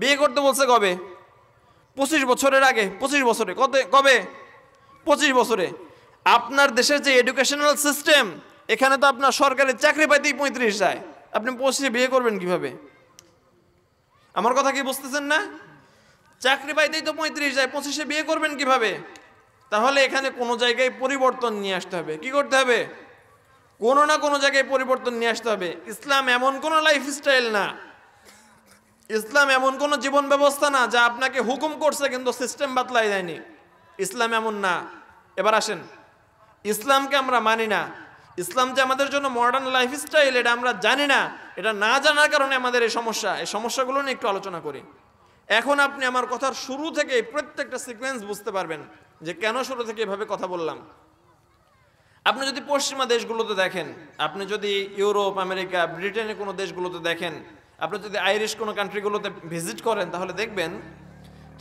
বিয়ে করতে বলছে কবে? 25 বছরের আগে। 25 বছরে কবে? 25 বছরে। আপনার দেশের যে এডুকেশনাল সিস্টেম, এখানে তো আপনার সরকারি চাকরি পাইতেই 35 যায়, আপনি 25-এ বিয়ে করবেন কিভাবে? আমার কথা কি বুঝতেছেন না? চাকরি পাইতেই তো 35 যায়, 25-এ বিয়ে করবেন কিভাবে? তাহলে এখানে কোনো জায়গায় পরিবর্তন নিয়ে আসতে হবে। কি করতে হবে? কোনো না কোনো জায়গায় পরিবর্তন নিয়ে আসতে হবে। ইসলাম এমন কোনো লাইফস্টাইল না, ইসলাম এমন কোনো জীবন ব্যবস্থা না যা আপনাকে হুকুম করছে কিন্তু সিস্টেম বাতলাই দেয়নি। ইসলাম এমন না। এবার আসেন, ইসলামকে আমরা মানি না। ইসলাম যে আমাদের জন্য মডার্ন লাইফস্টাইল এটা আমরা জানি না। এটা না জানার কারণে আমাদের এই সমস্যাগুলো নিয়ে একটু আলোচনা করি। এখন আপনি আমার কথার শুরু থেকে প্রত্যেকটা সিকোয়েন্স বুঝতে পারবেন যে কেন শুরু থেকে এভাবে কথা বললাম। আপনি যদি পশ্চিমা দেশগুলোতে দেখেন, আপনি যদি ইউরোপ, আমেরিকা, ব্রিটেনের কোনো দেশগুলোতে দেখেন, আপনি যদি আইরিশ কোনো কান্ট্রিগুলোতে ভিজিট করেন, তাহলে দেখবেন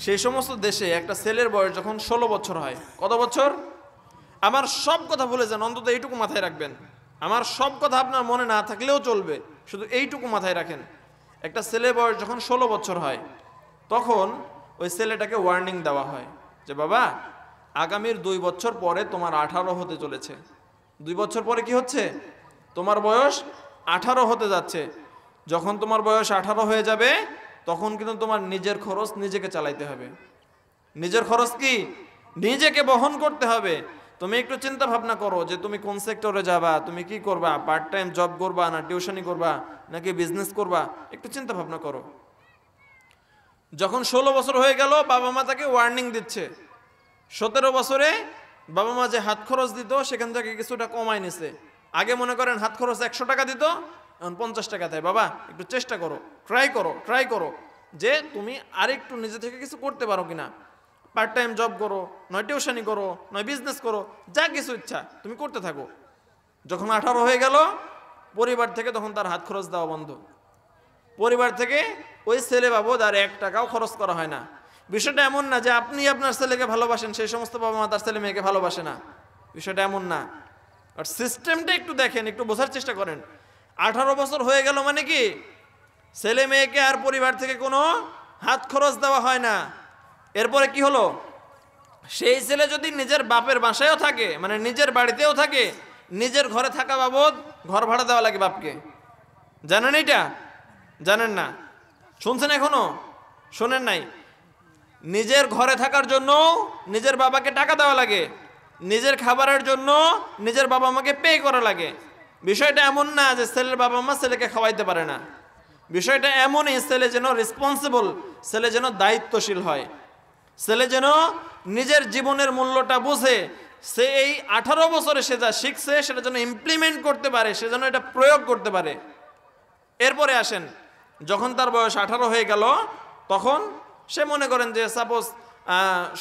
সেই সমস্ত দেশে একটা ছেলের বয়স যখন 16 বছর হয়। কত বছর? আমার সব কথা ভুলে যান, অন্তত এইটুকু মাথায় রাখবেন। আমার সব কথা আপনার মনে না থাকলেও চলবে, শুধু এইটুকু মাথায় রাখেন। একটা ছেলের বয়স যখন 16 বছর হয়, তখন ওই ছেলেটাকে ওয়ার্নিং দেওয়া হয় যে বাবা, আগামীর 2 বছর পরে তোমার 18 হতে চলেছে। 2 বছর পরে কি হচ্ছে? তোমার বয়স 18 হতে যাচ্ছে। যখন তোমার বয়স 18 হয়ে যাবে, তখন কিন্তু তোমার নিজের খরচ নিজেকে চালাইতে হবে। নিজের খরচ কি? নিজেকে বহন করতে হবে। তুমি একটু চিন্তা ভাবনা করো যে তুমি কোন সেক্টরে যাবা, তুমি কি করবা, পার্ট টাইম জব করবা, না টিউশনি করবা, নাকি বিজনেস করবা, একটু চিন্তা ভাবনা করো। যখন 16 বছর হয়ে গেল, বাবা মা তাকে ওয়ার্নিং দিচ্ছে। 17 বছরে বাবা মা যে হাত খরচ দিত সেখান থেকে কিছুটা কমায় নিছে। আগে মনে করেন হাত খরচ 100 টাকা দিত, এখন 50 টাকা দেয়। বাবা একটু চেষ্টা করো, ট্রাই করো যে তুমি আরেকটু নিজে থেকে কিছু করতে পারো কিনা। পার্ট টাইম জব করো, নয় টিউশনি করো, নয় বিজনেস করো, যা কিছু ইচ্ছা তুমি করতে থাকো। যখন 18 হয়ে গেল, পরিবার থেকে তখন তার হাত খরচ দেওয়া বন্ধ। পরিবার থেকে ওই ছেলে বাবদ আর 1 টাকাও খরচ করা হয় না। বিষয়টা এমন না যে আপনি আপনার ছেলেকে ভালোবাসেন, সেই সমস্ত বাবা মা তার ছেলে মেয়েকে ভালোবাসে না। বিষয়টা এমন না। আর সিস্টেমটা একটু দেখেন, একটু বোঝার চেষ্টা করেন। 18 বছর হয়ে গেল মানে কি, ছেলে মেয়েকে আর পরিবার থেকে কোনো হাত খরচ দেওয়া হয় না। এরপরে কি হলো, সেই ছেলে যদি নিজের বাপের বাসায়ও থাকে, মানে নিজের বাড়িতেও থাকে, নিজের ঘরে থাকা বাবদ ঘর ভাড়া দেওয়া লাগে বাপকে। জানেন এইটা? জানেন না? শুনছেন এখনো? শোনেন নাই? নিজের ঘরে থাকার জন্য নিজের বাবাকে টাকা দেওয়া লাগে, নিজের খাবারের জন্য নিজের বাবা মাকে পে করা লাগে। বিষয়টা এমন না যে ছেলের বাবা মা ছেলেকে খাওয়াইতে পারে না। বিষয়টা এমনই, ছেলে যেন রেসপন্সিবল, ছেলে যেন দায়িত্বশীল হয়, ছেলে যেন নিজের জীবনের মূল্যটা বুঝে, সে এই 18 বছরে সে যা শিখছে সেটা যেন ইমপ্লিমেন্ট করতে পারে, সে যেন এটা প্রয়োগ করতে পারে। এরপরে আসেন, যখন তার বয়স 18 হয়ে গেল, তখন সে মনে করেন যে সাপোজ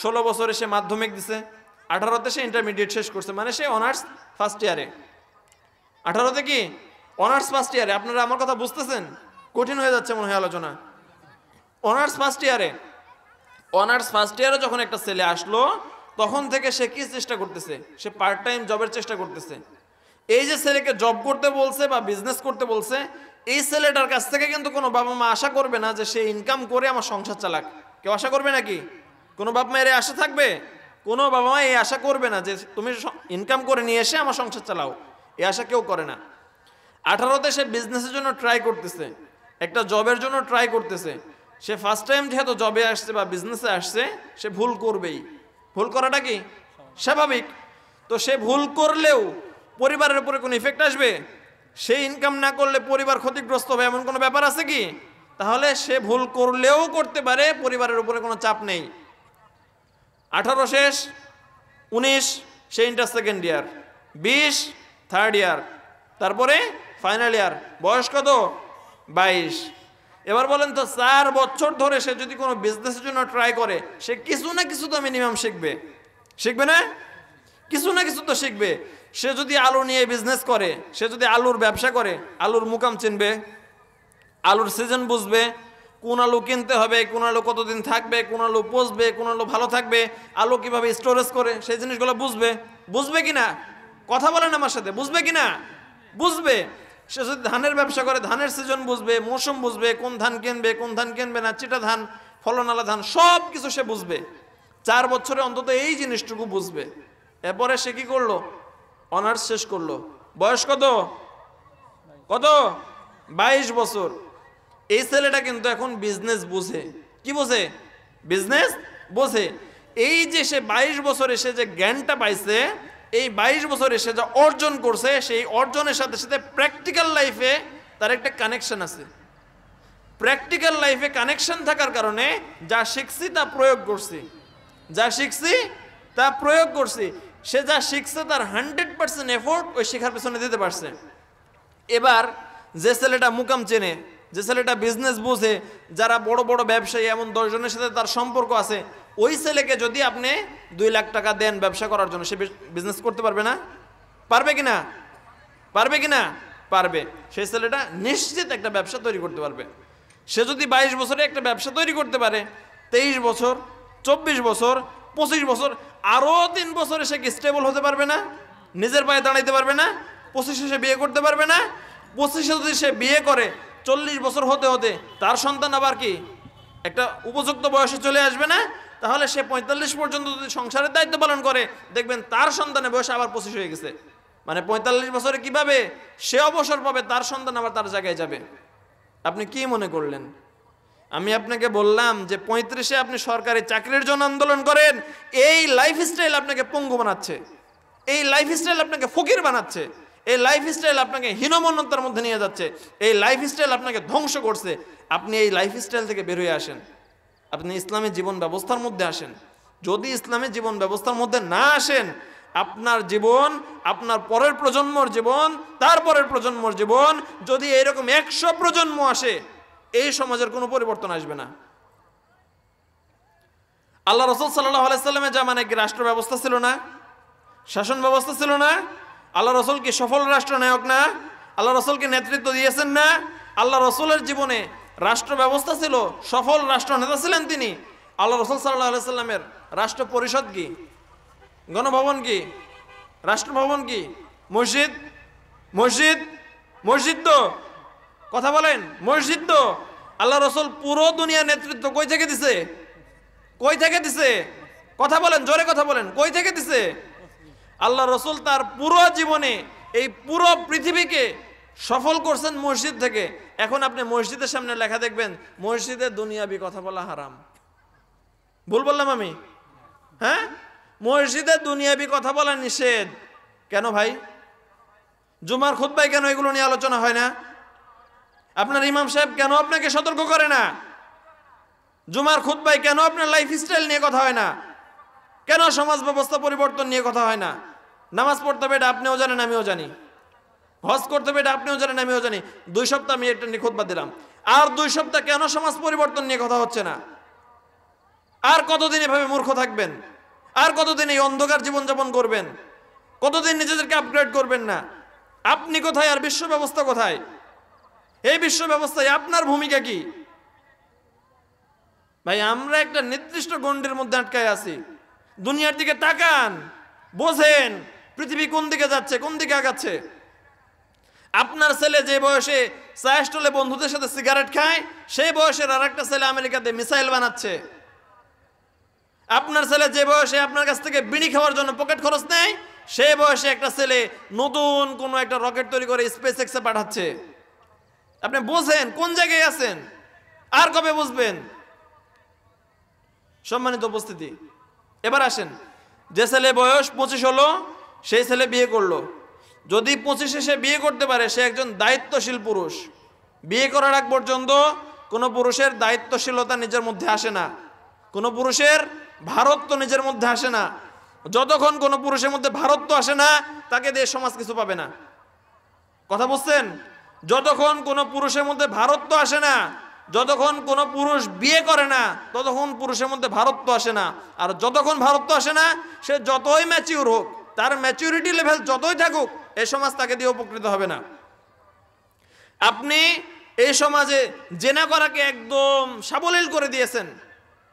16 বছরে সে মাধ্যমিক দিছে, 18তে সে ইন্টারমিডিয়েট শেষ করছে, মানে সে অনার্স ফার্স্ট ইয়ারে। 18তে কি অনার্স ফার্স্ট ইয়ারে? আপনারা আমার কথা বুঝতেছেন? কঠিন হয়ে যাচ্ছে মনে হয় আলোচনা। অনার্স ফার্স্ট ইয়ারে যখন একটা ছেলে আসলো, তখন থেকে সে কি চেষ্টা করতেছে? সে পার্ট টাইম জবের চেষ্টা করতেছে। এই যে ছেলেকে জব করতে বলছে বা বিজনেস করতে বলছে, এই ছেলেটার কাছ থেকে কিন্তু কোনো বাবা মা আশা করবে না যে সে ইনকাম করে আমার সংসার চালাক। কেউ আশা করবে নাকি? কোনো বাবা মায়ের আশা থাকবে? কোনো বাবা মা এই আশা করবে না যে তুমি ইনকাম করে নিয়ে এসে আমার সংসার চালাও, এই আশা কেউ করে না। 18তে সে বিজনেসের জন্য ট্রাই করতেছে, একটা জবের জন্য ট্রাই করতেছে। সে ফার্স্ট টাইম যেহেতু জবে আসছে বা বিজনেসে আসছে, সে ভুল করবেই। ভুল করাটা কি স্বাভাবিক। তো সে ভুল করলেও পরিবারের উপরে কোনো ইফেক্ট আসবে? সে ইনকাম না করলে পরিবার ক্ষতিগ্রস্ত হবে এমন কোনো ব্যাপার আছে কি? তাহলে সে ভুল করলেও করতে পারে, পরিবারের উপরে কোনো চাপ নেই। 18 শেষ, 19 সে inter second year, 20 third year, তারপরে ফাইনাল ইয়ার। বয়স কত? 22। এবার বলেন তো, 4 বছর ধরে সে যদি কোনো বিজনেসের জন্য ট্রাই করে, সে কিছু না কিছু তো মিনিমাম শিখবে না? কিছু না কিছু তো শিখবে। সে যদি আলু নিয়ে বিজনেস করে, সে যদি আলুর ব্যবসা করে, আলুর মুকাম চিনবে, আলুর সিজন বুঝবে, কোন আলু কিনতে হবে, কোন আলু কতদিন থাকবে, কোন আলু পচবে, কোন আলু ভালো থাকবে, আলু কিভাবে স্টোরেজ করে, সেই জিনিসগুলো বুঝবে কি না? কথা বলেন আমার সাথে, বুঝবে কি না? বুঝবে। সে যদি ধানের ব্যবসা করে ধানের সিজন বুঝবে, মৌসুম বুঝবে, কোন ধান কিনবে না, চিটা ধান, ফলনালা ধান, সব কিছু সে বুঝবে। 4 বছরে অন্তত এই জিনিসটুকু বুঝবে। এরপরে সে কি করলো? অনার্স শেষ করলো। বয়স কত? 22 বছর। এই ছেলেটা কিন্তু এখন বিজনেস বুঝে। কি বোঝে? বিজনেস বোঝে। এই যে সে 22 বছরে সে যে জ্ঞানটা পাইছে, এই 22 বছরে সে যা অর্জন করছে, সেই অর্জনের সাথে সাথে প্র্যাকটিক্যাল লাইফে তার একটা কানেকশন আছে। প্র্যাকটিক্যাল লাইফে কানেকশন থাকার কারণে যা শিখছি তা প্রয়োগ করছি, সে যা শিখছে তার 100% এফোর্ট ওই শেখার পেছনে দিতে পারছে। এবার যে ছেলেটা মুকাম চেনে, যে ছেলেটা বিজনেস বুঝে, যারা বড় বড় ব্যবসায়ী, এমন 10 জনের সাথে তার সম্পর্ক আছে, ওই ছেলেকে যদি আপনি 2 লাখ টাকা দেন ব্যবসা করার জন্য, সে বিজনেস করতে পারবে না? পারবে কিনা? পারবে। সেই ছেলেটা নিশ্চিত একটা ব্যবসা তৈরি করতে পারবে। সে যদি 22 বছরে একটা ব্যবসা তৈরি করতে পারে, 23 বছর, 24 বছর, 25 বছর, আরো 3 বছরে সে কি স্টেবল হতে পারবে না? নিজের পায়ে দাঁড়াইতে পারবে না? 25-এ সে বিয়ে করতে পারবে না? 25-এ যদি সে বিয়ে করে 40 বছর হতে হতে তার সন্তান আবার কি একটা উপযুক্ত বয়সে চলে আসবে না? তাহলে সে 45 পর্যন্ত যদি সংসারের দায়িত্ব পালন করে, দেখবেন তার সন্তানের বয়স আবার 25 হয়ে গেছে। মানে 45 বছরে কিভাবে সে অবসর পাবে, তার সন্তান আবার তার জায়গায় যাবে। আপনি কি মনে করলেন? আমি আপনাকে বললাম যে 35-এ আপনি সরকারি চাকরির জন্য আন্দোলন করেন, এই লাইফস্টাইল আপনাকে পঙ্গু বানাচ্ছে, এই লাইফস্টাইল আপনাকে ফকির বানাচ্ছে, এই লাইফস্টাইল আপনাকে হীনমন্যতার মধ্যে নিয়ে যাচ্ছে, এই লাইফস্টাইল আপনাকে ধ্বংস করছে। আপনি এই লাইফস্টাইল থেকে বের হয়ে আসেন, আপনি ইসলামী জীবন ব্যবস্থার মধ্যে আসেন। যদি ইসলামী জীবন ব্যবস্থার মধ্যে না আসেন, আপনার জীবন, আপনার পরের প্রজন্মর জীবন, তারপরের প্রজন্মর জীবন, যদি এরকম 100 প্রজন্ম আসে, এই সমাজের কোনো পরিবর্তন আসবে না। আল্লাহ রাসূল সাল্লাল্লাহু আলাইহি সাল্লামের জামানায় কি রাষ্ট্র ব্যবস্থা ছিল না? শাসন ব্যবস্থা ছিল না? আল্লাহ রাসূল কি সফল রাষ্ট্রনায়ক না? আল্লাহ রাসূল কি নেতৃত্ব দিয়েছেন না? আল্লাহ রাসূলের জীবনে রাষ্ট্র ব্যবস্থা ছিল, সফল রাষ্ট্রনেতা ছিলেন তিনি। আল্লাহ রাসূল সাল্লাল্লাহু আলাইহি সাল্লামের রাষ্ট্র পরিষদ কি? গণভবন কি? রাষ্ট্রভবন কি? মসজিদ তো, কথা বলেন, মসজিদ তো। আল্লাহ রাসূল পুরো দুনিয়ার নেতৃত্ব কই থেকে দিছে? কথা বলেন, জোরে কথা বলেন, কই থেকে দিছে? আল্লাহ রাসূল তার পুরো জীবনে এই পুরো পৃথিবীকে সফল করছেন মসজিদ থেকে। এখন আপনি মসজিদের সামনে লেখা দেখবেন, মসজিদে দুনিয়াবি কথা বলা হারাম। ভুল বললাম আমি? হ্যাঁ, মসজিদে দুনিয়াবি কথা বলা নিষেধ। কেন ভাই? জুমার খুতবায় কেন এগুলো নিয়ে আলোচনা হয় না? আপনার ইমাম সাহেব কেন আপনাকে সতর্ক করে না? জুমার খুতবায় কেন আপনার লাইফস্টাইল নিয়ে কথা হয় না? কেন সমাজ ব্যবস্থা পরিবর্তন নিয়ে কথা হয় না? নামাজ পড়তে হবে এটা আপনিও জানেন, আমিও জানি। হজ করতে হবে এটা আপনিও জানেন, আমিও জানি। 2 সপ্তাহ আমি এটা নিয়ে খুতবা দিলাম, আর 2 সপ্তাহ কেন সমাজ পরিবর্তন নিয়ে কথা হচ্ছে না? আর কতদিন এভাবে মূর্খ থাকবেন? আর কতদিন এই অন্ধকার জীবনযাপন করবেন? কতদিন নিজেদেরকে আপগ্রেড করবেন না? আপনি কোথায় আর বিশ্ব ব্যবস্থা কোথায়? এই বিশ্ব ব্যবস্থায় আপনার ভূমিকা কি? ভাই, আমরা একটা নির্দিষ্ট গণ্ডির মধ্যে আটকায় আছি। দুনিয়ার দিকে তাকান, বোঝেন পৃথিবী কোন দিকে যাচ্ছে, কোন দিকে আগাচ্ছে। আপনার ছেলে যে বয়সে চা স্টলে বন্ধুদের সাথে সিগারেট খায়, সেই বয়সের আর একটা ছেলে আমেরিকাতে মিসাইল বানাচ্ছে। আপনার ছেলে যে বয়সে আপনার কাছ থেকে বিড়ি খাওয়ার জন্য পকেট খরচ নেয়, সেই বয়সে একটা ছেলে নতুন কোনো একটা রকেট তৈরি করে স্পেস এক্সে পাঠাচ্ছে। আপনি বোঝেন কোন জায়গায় আছেন, আর কবে বুঝবেন? সম্মানিত উপস্থিতি, এবার আসেন, যে ছেলে বয়স 25 হলো, সেই ছেলে বিয়ে করলো। যদি 25-এ সে বিয়ে করতে পারে, সে একজন দায়িত্বশীল পুরুষ। বিয়ে করার আগ পর্যন্ত কোনো পুরুষের দায়িত্বশীলতা নিজের মধ্যে আসে না, কোনো পুরুষের ভারত্ব নিজের মধ্যে আসে না। যতক্ষণ কোনো পুরুষের মধ্যে ভারত্ব আসে না, তাকে দিয়ে সমাজ কিছু পাবে না। কথা বুঝছেন? যতক্ষণ কোনো পুরুষের মধ্যে ভারত্ব আসে না, যতক্ষণ কোনো পুরুষ বিয়ে করে না, ততক্ষণ পুরুষের মধ্যে ভারত্ব আসে না। আর যতক্ষণ ভারত্ব আসে না, সে যতই ম্যাচিউর হোক, তার ম্যাচুরিটি লেভেল যতই থাকুক, এই সমাজ তাকে দিয়ে উপকৃত হবে না। আপনি এই সমাজে জেনা করাকে একদম সাবলীল করে দিয়েছেন,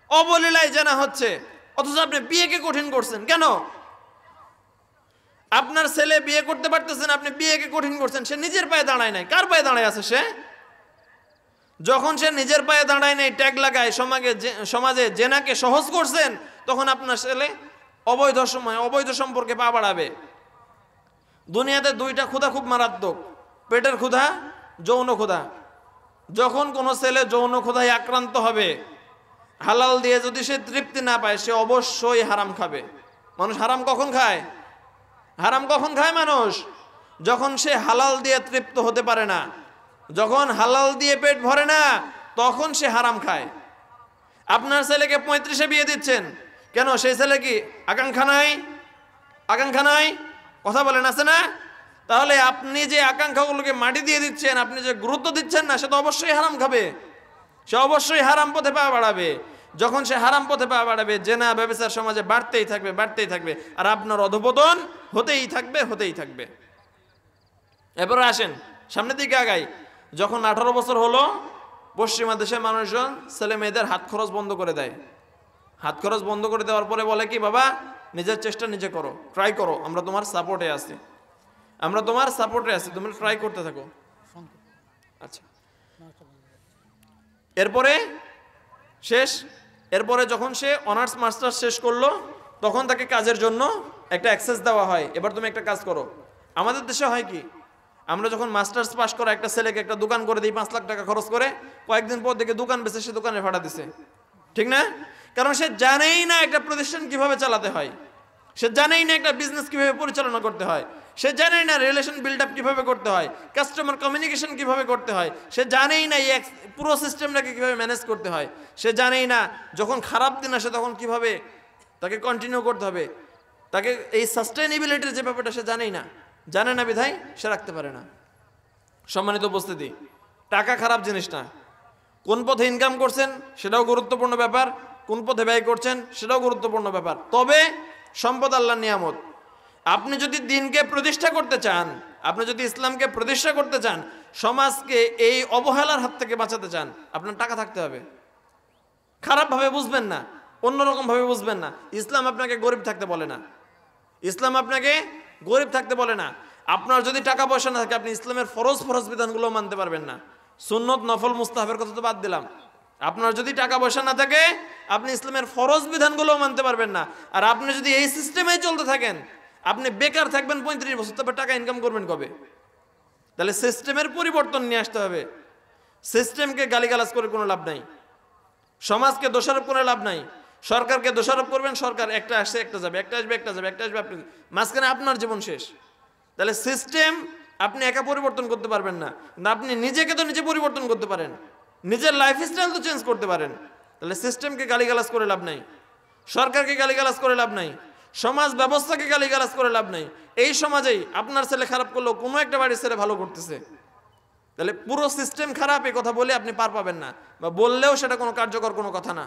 অবলীলায় জেনা হচ্ছে, অথচ আপনি বিয়েকে কঠিন করছেন। কেন? আপনার ছেলে বিয়ে করতে পারতেছেন, আপনি বিয়েকে কঠিন করছেন, সে নিজের পায়ে দাঁড়ায় নাই। কার পায়ে দাঁড়ায় আছে সে? যখন সে নিজের পায়ে দাঁড়ায় নাই, ট্যাগ লাগায়, সমাজে জেনাকে সহজ করছেন, তখন আপনার ছেলে অবৈধ সম্পর্কে পা বাড়াবে। দুনিয়াতে দুইটা ক্ষুধা খুব মারাত্মক, পেটের ক্ষুধা, যৌন ক্ষুধা। যখন কোনো ছেলে যৌন ক্ষুধায় আক্রান্ত হবে, হালাল দিয়ে যদি সে তৃপ্তি না পায়, সে অবশ্যই হারাম খাবে। মানুষ হারাম কখন খায়? হারাম কখন খায় মানুষ? যখন সে হালাল দিয়ে তৃপ্ত হতে পারে না, যখন হালাল দিয়ে পেট ভরে না, তখন সে হারাম খায়। আপনার ছেলেকে 35-এ বিয়ে দিচ্ছেন কেন? সেই ছেলে কি আকাঙ্ক্ষা নাই? আকাঙ্ক্ষা নাই? কথা বলেন, আছে না? তাহলে আপনি যে আকাঙ্ক্ষাগুলোকে মাটি দিয়ে দিচ্ছেন, আপনি যে গুরুত্ব দিচ্ছেন না, সে তো অবশ্যই হারাম খাবে, সে অবশ্যই হারাম পথে পা বাড়াবে। যখন সে হারাম পথে পা বাড়াবে, জেনা ব্যভিচার সমাজে বাড়তেই থাকবে, আর আপনার অধঃপতন হতেই থাকবে। এরপরে আসেন সামনের দিকে আগাই। যখন 18 বছর হলো, পশ্চিমা দেশের মানুষজন ছেলে মেয়েদের হাত খরচ বন্ধ করে দেয়। হাত খরচ বন্ধ করে দেওয়ার পরে বলে কি, বাবা নিজের চেষ্টা নিজে করো, ট্রাই করো, আমরা তোমার সাপোর্টে আছি, তুমি ট্রাই করতে থাকো। আচ্ছা, এরপরে যখন সে অনার্স মাস্টার্স শেষ করলো, তখন তাকে কাজের জন্য একটা অ্যাক্সেস দেওয়া হয়, এবার তুমি একটা কাজ করো। আমাদের দেশে হয় কি, আমরা যখন মাস্টার্স পাস করা একটা ছেলেকে একটা দোকান করে দিই, 5 লাখ টাকা খরচ করে, কয়েকদিন পর দেখে দোকান বেচে সে দোকানে ভাড়া দিছে, ঠিক না? কারণ সে জানেই না একটা প্রতিষ্ঠান কিভাবে চালাতে হয়, সে জানেই না একটা বিজনেস কিভাবে পরিচালনা করতে হয়, সে জানেই না রিলেশন বিল্ড আপ কিভাবে করতে হয়, কাস্টমার কমিউনিকেশন কিভাবে করতে হয়, সে জানেই না এই পুরো সিস্টেমটাকে কিভাবে ম্যানেজ করতে হয়, সে জানেই না যখন খারাপ দিন আসে তখন কিভাবে তাকে কন্টিনিউ করতে হবে, তাকে এই সাস্টেইনেবিলিটির যে ব্যাপারটা সে জানে না বিধায় সে রাখতে পারে না। সম্মানিত উপস্থিতি, টাকা খারাপ জিনিস না। কোন পথে ইনকাম করছেন সেটাও গুরুত্বপূর্ণ ব্যাপার, কোন পথে ব্যয় করছেন সেটাও গুরুত্বপূর্ণ ব্যাপার। তবে সম্পদ আল্লাহর নিয়ামত। আপনি যদি দিনকে প্রতিষ্ঠা করতে চান, আপনি যদি ইসলামকে প্রতিষ্ঠা করতে চান, সমাজকে এই অবহেলার হাত থেকে বাঁচাতে চান, আপনার টাকা থাকতে হবে। খারাপভাবে বুঝবেন না, অন্যরকম ভাবে বুঝবেন না। ইসলাম আপনাকে গরিব থাকতে বলে না, ইসলাম আপনাকে গরিব থাকতে বলে না। আপনার যদি টাকা পয়সা না থাকে, আপনি ইসলামের ফরজ বিধানগুলো মানতে পারবেন না। সুন্নত, নফল, মুস্তাহাবের কথা তো বাদ দিলাম। আপনার যদি টাকা পয়সা না থাকে, আপনি ইসলামের ফরজ বিধানগুলো মানতে পারবেন না। আর আপনি যদি এই সিস্টেমে চলতে থাকেন, আপনি বেকার থাকবেন 35 বছর, তবে টাকা ইনকাম করবেন কবে? তাহলে সিস্টেমের পরিবর্তন নিয়ে আসতে হবে। সিস্টেমকে গালিগালাজ করে কোনো লাভ নাই, সমাজকে দোষারোপ করে লাভ নাই। সরকারকে দোষারোপ করবেন, সরকার একটা আসে একটা যাবে, একটা আসবে একটা যাবে, একটা আসবে আপনি, মাঝখানে আপনার জীবন শেষ। তাহলে সিস্টেম আপনি একা পরিবর্তন করতে পারবেন না, কিন্তু আপনি নিজেকে তো নিজে পরিবর্তন করতে পারেন, নিজের লাইফস্টাইল তো চেঞ্জ করতে পারেন। তাহলে সিস্টেমকে গালিগালাজ করে লাভ নাই, সরকারকে গালিগালাজ করে লাভ নাই, সমাজ ব্যবস্থাকে গালিগালাজ করে লাভ নাই। এই সমাজেই আপনার ছেলে খারাপ করলেও কোনো একটা বাড়ির ছেলে ভালো করতেছে, তাহলে পুরো সিস্টেম খারাপ এই কথা বলে আপনি পার পাবেন না, বা বললেও সেটা কোনো কার্যকর কোনো কথা না।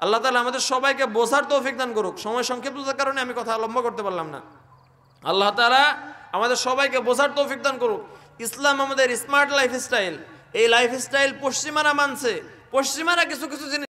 আল্লাহ তাআলা আমাদের সবাইকে বোঝার তৌফিক দান করুক। সময় সংক্ষিপ্ততার কারণে আমি কথা লম্বা করতে পারলাম না। আল্লাহ তাআলা আমাদের সবাইকে বোঝার তৌফিক দান করুক। ইসলাম আমাদের স্মার্ট লাইফস্টাইল, এই লাইফস্টাইল পশ্চিমারা মানছে, পশ্চিমারা কিছু জিনিস